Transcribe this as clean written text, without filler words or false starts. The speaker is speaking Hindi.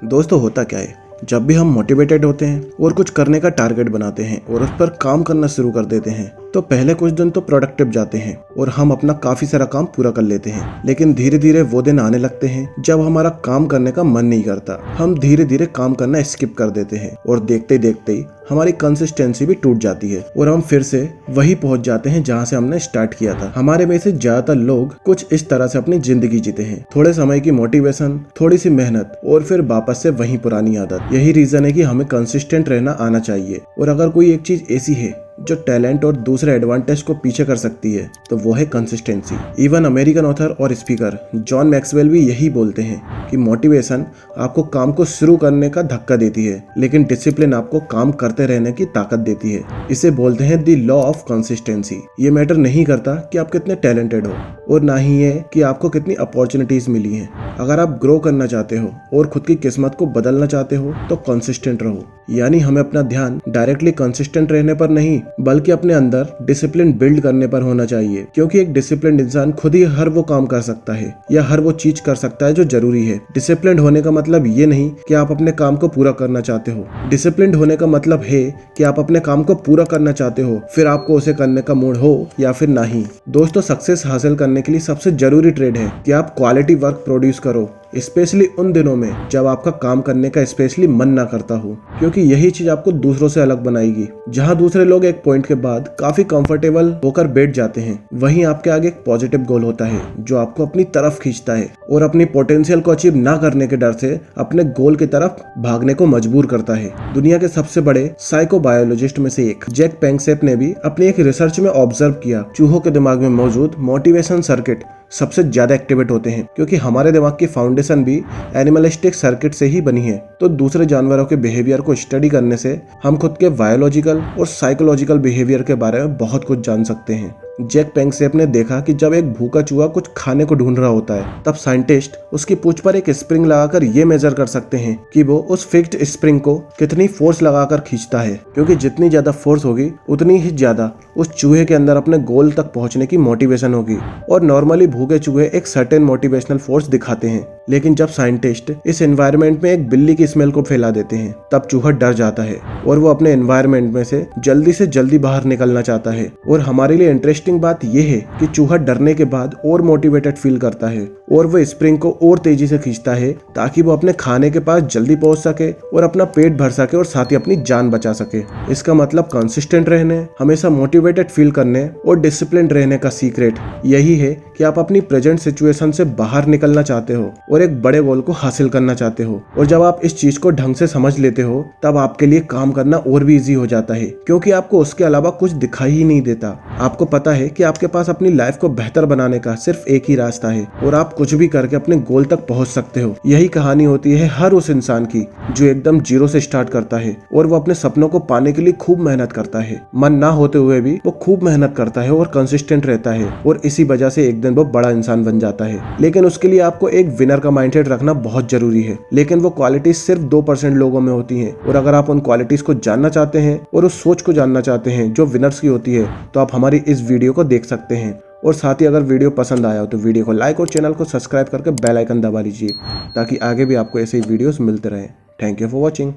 दोस्तों होता क्या है, जब भी हम मोटिवेटेड होते हैं और कुछ करने का टारगेट बनाते हैं और उस पर काम करना शुरू कर देते हैं तो पहले कुछ दिन तो प्रोडक्टिव जाते हैं और हम अपना काफी सारा काम पूरा कर लेते हैं। लेकिन धीरे धीरे वो दिन आने लगते हैं जब हमारा काम करने का मन नहीं करता। हम धीरे धीरे काम करना स्किप कर देते हैं और देखते देखते ही हमारी कंसिस्टेंसी भी टूट जाती है और हम फिर से वही पहुंच जाते हैं जहां से हमने स्टार्ट किया था। हमारे में से ज्यादातर लोग कुछ इस तरह से अपनी जिंदगी जीते हैं, थोड़े समय की मोटिवेशन, थोड़ी सी मेहनत और फिर वापस से वही पुरानी आदत। यही रीजन है कि हमें कंसिस्टेंट रहना आना चाहिए। और अगर कोई एक चीज ऐसी है जो टैलेंट और दूसरे एडवांटेज को पीछे कर सकती है तो वो है कंसिस्टेंसी। इवन अमेरिकन ऑथर और स्पीकर जॉन मैक्सवेल भी यही बोलते हैं कि मोटिवेशन आपको काम को शुरू करने का धक्का देती है, लेकिन डिसिप्लिन आपको काम करते रहने की ताकत देती है। इसे बोलते हैं द लॉ ऑफ कंसिस्टेंसी। ये मैटर नहीं करता कि आप कितने टैलेंटेड हो और ना ही ये कि आपको कितनी अपॉर्चुनिटीज मिली हैं। अगर आप ग्रो करना चाहते हो और खुद की किस्मत को बदलना चाहते हो तो कंसिस्टेंट रहो। यानी हमें अपना ध्यान डायरेक्टली कंसिस्टेंट रहने पर नहीं बल्कि अपने अंदर डिसिप्लिन बिल्ड करने पर होना चाहिए, क्योंकि एक डिसिप्लिन्ड इंसान खुद ही हर वो काम कर सकता है या हर वो चीज कर सकता है जो जरूरी है। डिसिप्लिन्ड होने का मतलब ये नहीं कि आप अपने काम को पूरा करना चाहते हो। डिसिप्लिन्ड होने का मतलब है कि आप अपने काम को पूरा करना चाहते हो, फिर आपको उसे करने का मूड हो या फिर नहीं। दोस्तों, सक्सेस हासिल करने के लिए सबसे जरूरी ट्रेड है कि आप क्वालिटी वर्क प्रोड्यूस करो, स्पेशली उन दिनों में जब आपका काम करने का स्पेशली मन ना करता हो, क्योंकि यही चीज आपको दूसरों से अलग बनाएगी। जहां दूसरे लोग एक पॉइंट के बाद काफी कंफर्टेबल होकर बैठ जाते हैं, वहीं आपके आगे एक पॉजिटिव गोल होता है जो आपको अपनी तरफ खींचता है और अपनी पोटेंशियल को अचीव ना करने के डर से अपने गोल की तरफ भागने को मजबूर करता है। दुनिया के सबसे बड़े साइकोबायोलॉजिस्ट में से एक जैक पेंगसेप ने भी अपनी एक रिसर्च में ऑब्जर्व किया, चूहों के दिमाग में मौजूद मोटिवेशन सर्किट सबसे ज्यादा एक्टिवेट होते हैं, क्योंकि हमारे दिमाग की फाउंडेशन भी एनिमलिस्टिक सर्किट से ही बनी है। तो दूसरे जानवरों के बिहेवियर को स्टडी करने से हम खुद के बायोलॉजिकल और साइकोलॉजिकल बिहेवियर के बारे में बहुत कुछ जान सकते हैं। जैक पेंगसेप ने देखा कि जब एक भूखा चूहा कुछ खाने को ढूंढ रहा होता है तब साइंटिस्ट उसकी पूंछ पर एक स्प्रिंग लगाकर ये मेजर कर सकते हैं कि वो उस फिक्स्ड स्प्रिंग को कितनी फोर्स लगाकर खींचता है, क्योंकि जितनी ज्यादा फोर्स होगी उतनी ही ज्यादा उस चूहे के अंदर अपने गोल तक पहुंचने की मोटिवेशन होगी। और नॉर्मली भूखे चूहे एक सर्टेन मोटिवेशनल फोर्स दिखाते हैं, लेकिन जब साइंटिस्ट इस एनवायरनमेंट में एक बिल्ली की स्मेल को फैला देते हैं तब चूहा डर जाता है और वो अपने एनवायरनमेंट में से जल्दी बाहर निकलना चाहता है। और हमारे लिए इंटरेस्टिंग बात यह है कि चूहा डरने के बाद और मोटिवेटेड फील करता है और वो स्प्रिंग को और तेजी से खींचता है ताकि वो अपने खाने के पास जल्दी पहुंच सके और अपना पेट भर सके और साथ ही अपनी जान बचा सके। इसका मतलब कंसिस्टेंट रहने, हमेशा मोटिवेटेड फील करने और डिसिप्लिन्ड रहने का सीक्रेट यही है कि आप अपनी प्रेजेंट सिचुएशन से बाहर निकलना चाहते हो और एक बड़े गोल को हासिल करना चाहते हो। और जब आप इस चीज को ढंग से समझ लेते हो तब आपके लिए काम करना और भी इजी हो जाता है, क्योंकि आपको उसके अलावा कुछ दिखाई ही नहीं देता। आपको पता है कि आपके पास अपनी लाइफ को बेहतर बनाने का सिर्फ एक ही रास्ता है और आप कुछ भी करके अपने गोल तक पहुंच सकते हो। यही कहानी होती है हर उस इंसान की जो एकदम जीरो से स्टार्ट करता है और वो अपने सपनों को पाने के लिए खूब मेहनत करता है। मन ना होते हुए भी वो खूब मेहनत करता है और कंसिस्टेंट रहता है और इसी वजह से एक दिन वो बड़ा इंसान बन जाता है। लेकिन उसके लिए आपको एक विनर का माइंडसेट रखना बहुत जरूरी है, लेकिन वो क्वालिटीज सिर्फ 2% लोगों में होती हैं। और अगर आप उन क्वालिटीज को जानना चाहते हैं और उस सोच को जानना चाहते हैं जो विनर्स की होती है तो आप हमारी इस वीडियो को देख सकते हैं। और साथ ही अगर वीडियो पसंद आया हो तो वीडियो को लाइक और चैनल को सब्सक्राइब करके बेल आइकन दबा लीजिए ताकि आगे भी आपको ऐसे ही वीडियोस मिलते रहें। Thank you for watching.